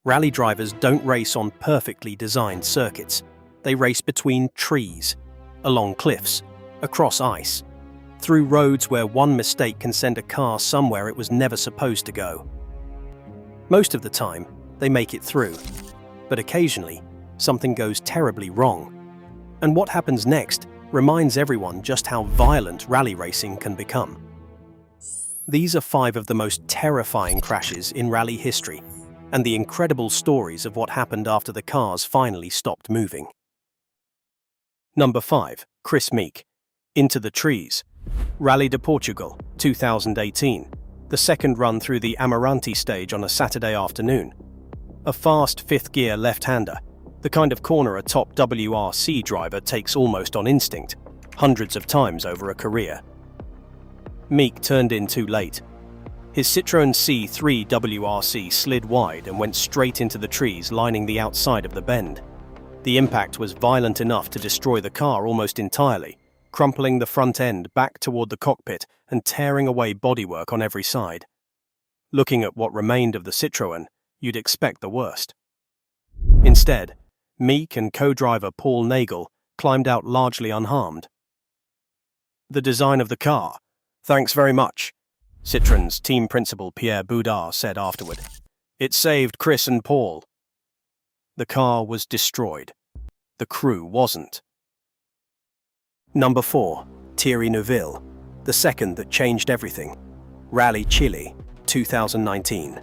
Rally drivers don't race on perfectly designed circuits. They race between trees, along cliffs, across ice, through roads where one mistake can send a car somewhere it was never supposed to go. Most of the time, they make it through, but occasionally, something goes terribly wrong. And what happens next reminds everyone just how violent rally racing can become. These are 5 of the most terrifying crashes in rally history, and the incredible stories of what happened after the cars finally stopped moving. Number 5. Kris Meeke. Into the Trees. Rally de Portugal, 2018. The second run through the Amarante stage on a Saturday afternoon. A fast fifth-gear left-hander, the kind of corner a top WRC driver takes almost on instinct, hundreds of times over a career. Meeke turned in too late. His Citroën C3 WRC slid wide and went straight into the trees lining the outside of the bend. The impact was violent enough to destroy the car almost entirely, crumpling the front end back toward the cockpit and tearing away bodywork on every side. Looking at what remained of the Citroën, you'd expect the worst. Instead, Meeke and co-driver Paul Nagel climbed out largely unharmed. "The design of the car. Thanks very much," Citroën's team principal Pierre Boudard said afterward. "It saved Kris and Paul." The car was destroyed. The crew wasn't. Number 4. Thierry Neuville. The second that changed everything. Rally Chile, 2019.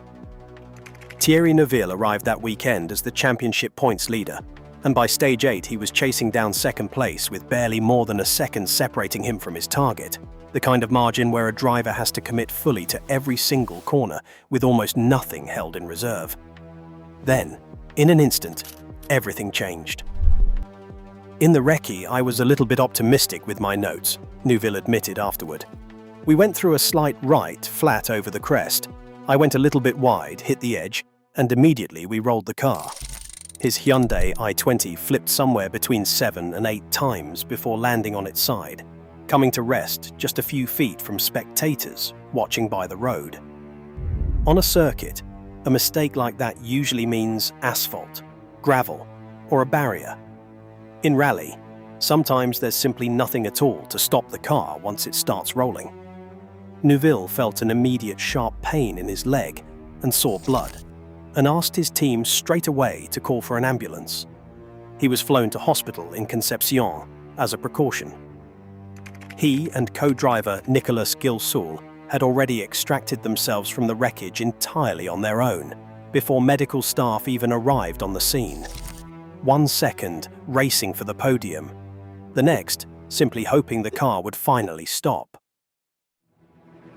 Thierry Neuville arrived that weekend as the championship points leader, and by stage 8 he was chasing down second place with barely more than a second separating him from his target. The kind of margin where a driver has to commit fully to every single corner with almost nothing held in reserve. Then, in an instant, everything changed. "In the recce, I was a little bit optimistic with my notes," Neuville admitted afterward. "We went through a slight right, flat over the crest. I went a little bit wide, hit the edge, and immediately we rolled the car." His Hyundai i20 flipped somewhere between 7 and 8 times before landing on its side, coming to rest just a few feet from spectators watching by the road. On a circuit, a mistake like that usually means asphalt, gravel, or a barrier. In rally, sometimes there's simply nothing at all to stop the car once it starts rolling. Neuville felt an immediate sharp pain in his leg and saw blood, and asked his team straight away to call for an ambulance. He was flown to hospital in Concepcion as a precaution. He and co-driver Nicolas Gilsoul had already extracted themselves from the wreckage entirely on their own, before medical staff even arrived on the scene. 1 second racing for the podium, the next simply hoping the car would finally stop.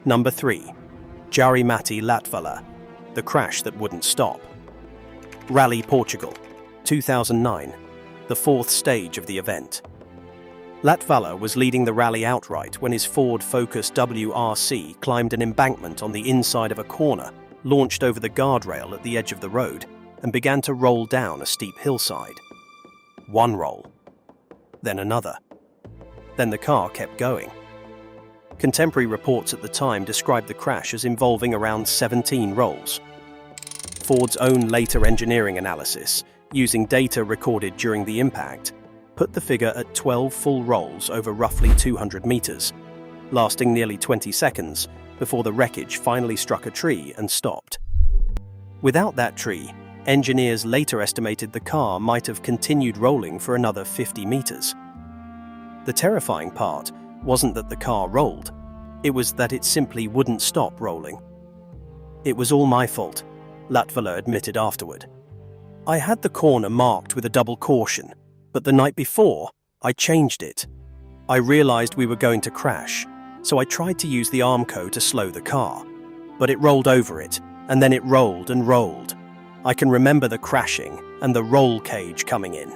Number 3. Jari-Matti Latvala. The crash that wouldn't stop. Rally Portugal, 2009. The 4th stage of the event. Latvala was leading the rally outright when his Ford Focus WRC climbed an embankment on the inside of a corner, launched over the guardrail at the edge of the road, and began to roll down a steep hillside. One roll, then another. Then the car kept going. Contemporary reports at the time described the crash as involving around 17 rolls. Ford's own later engineering analysis, using data recorded during the impact, put the figure at 12 full rolls over roughly 200 meters, lasting nearly 20 seconds before the wreckage finally struck a tree and stopped. Without that tree, engineers later estimated the car might have continued rolling for another 50 meters. The terrifying part wasn't that the car rolled, it was that it simply wouldn't stop rolling. "It was all my fault," Latvala admitted afterward. "I had the corner marked with a double caution, but the night before, I changed it. I realized we were going to crash, so I tried to use the Armco to slow the car, but it rolled over it, and then it rolled and rolled. I can remember the crashing and the roll cage coming in."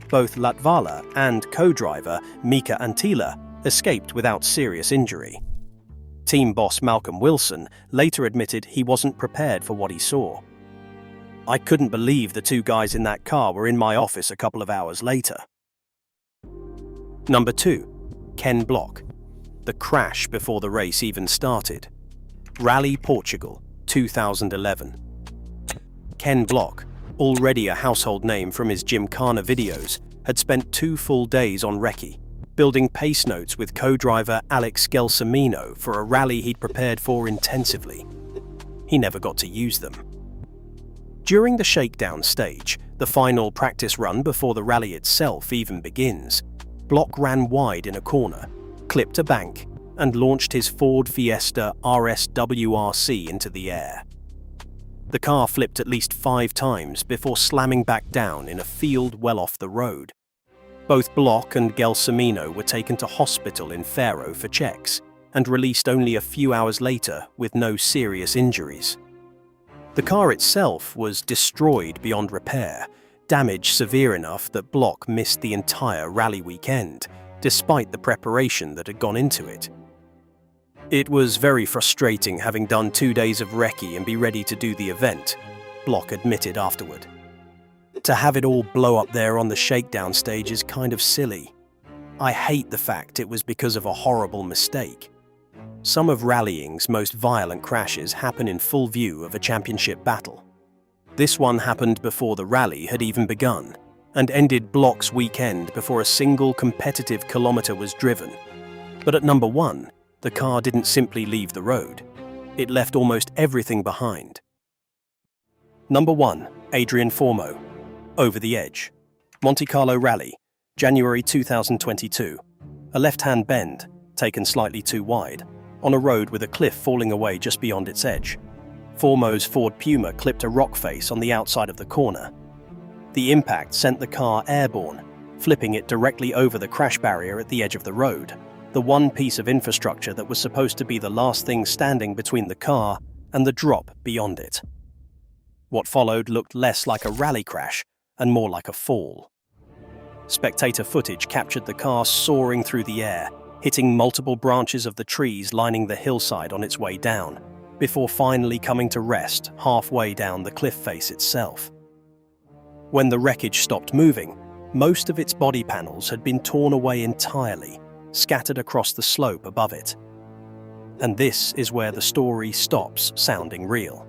Both Latvala and co-driver Mika Antila escaped without serious injury. Team boss Malcolm Wilson later admitted he wasn't prepared for what he saw. "I couldn't believe the 2 guys in that car were in my office a couple of hours later." Number 2. Ken Block. The crash before the race even started. Rally Portugal, 2011. Ken Block, already a household name from his Gymkhana videos, had spent 2 full days on recce, building pace notes with co-driver Alex Gelsomino for a rally he'd prepared for intensively. He never got to use them. During the shakedown stage, the final practice run before the rally itself even begins, Block ran wide in a corner, clipped a bank, and launched his Ford Fiesta RS WRC into the air. The car flipped at least 5 times before slamming back down in a field well off the road. Both Block and Gelsomino were taken to hospital in Faro for checks and released only a few hours later with no serious injuries. The car itself was destroyed beyond repair, damage severe enough that Block missed the entire rally weekend, despite the preparation that had gone into it. It was very frustrating having done 2 days of recce and be ready to do the event, Block admitted afterward. To have it all blow up there on the shakedown stage is kind of silly. I hate the fact it was because of a horrible mistake. Some of rallying's most violent crashes happen in full view of a championship battle. This one happened before the rally had even begun, and ended Block's weekend before a single competitive kilometre was driven. But at number 1, the car didn't simply leave the road. It left almost everything behind. Number 1, Adrien Fourmaux. Over the Edge. Monte Carlo Rally, January 2022. A left-hand bend, taken slightly too wide, on a road with a cliff falling away just beyond its edge. Fourmaux's Ford Puma clipped a rock face on the outside of the corner. The impact sent the car airborne, flipping it directly over the crash barrier at the edge of the road, the one piece of infrastructure that was supposed to be the last thing standing between the car and the drop beyond it. What followed looked less like a rally crash and more like a fall. Spectator footage captured the car soaring through the air, hitting multiple branches of the trees lining the hillside on its way down, before finally coming to rest halfway down the cliff face itself. When the wreckage stopped moving, most of its body panels had been torn away entirely, scattered across the slope above it. And this is where the story stops sounding real.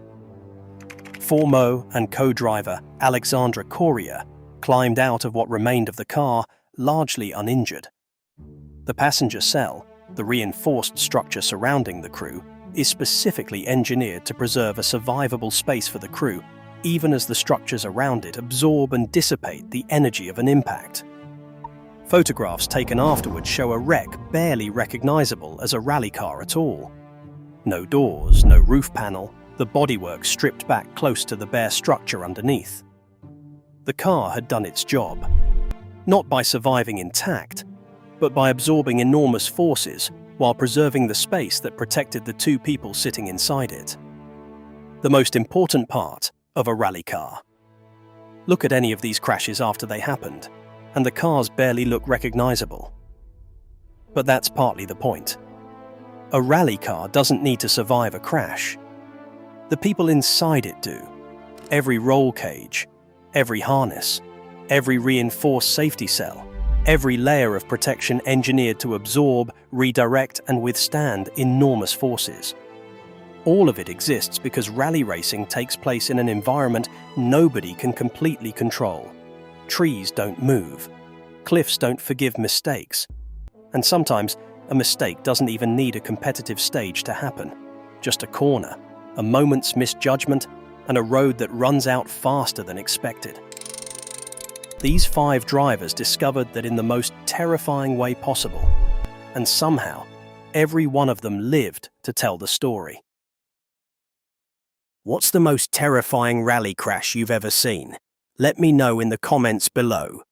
Fourmaux and co-driver Alexandre Correa climbed out of what remained of the car largely uninjured. The passenger cell, the reinforced structure surrounding the crew, is specifically engineered to preserve a survivable space for the crew, even as the structures around it absorb and dissipate the energy of an impact. Photographs taken afterwards show a wreck barely recognizable as a rally car at all. No doors, no roof panel, the bodywork stripped back close to the bare structure underneath. The car had done its job, not by surviving intact, but by absorbing enormous forces while preserving the space that protected the 2 people sitting inside it. The most important part of a rally car. Look at any of these crashes after they happened, and the cars barely look recognizable. But that's partly the point. A rally car doesn't need to survive a crash. The people inside it do. Every roll cage, every harness, every reinforced safety cell, every layer of protection engineered to absorb, redirect, and withstand enormous forces. All of it exists because rally racing takes place in an environment nobody can completely control. Trees don't move. Cliffs don't forgive mistakes. And sometimes, a mistake doesn't even need a competitive stage to happen. Just a corner, a moment's misjudgment, and a road that runs out faster than expected. These 5 drivers discovered that in the most terrifying way possible, and somehow, every one of them lived to tell the story. What's the most terrifying rally crash you've ever seen? Let me know in the comments below.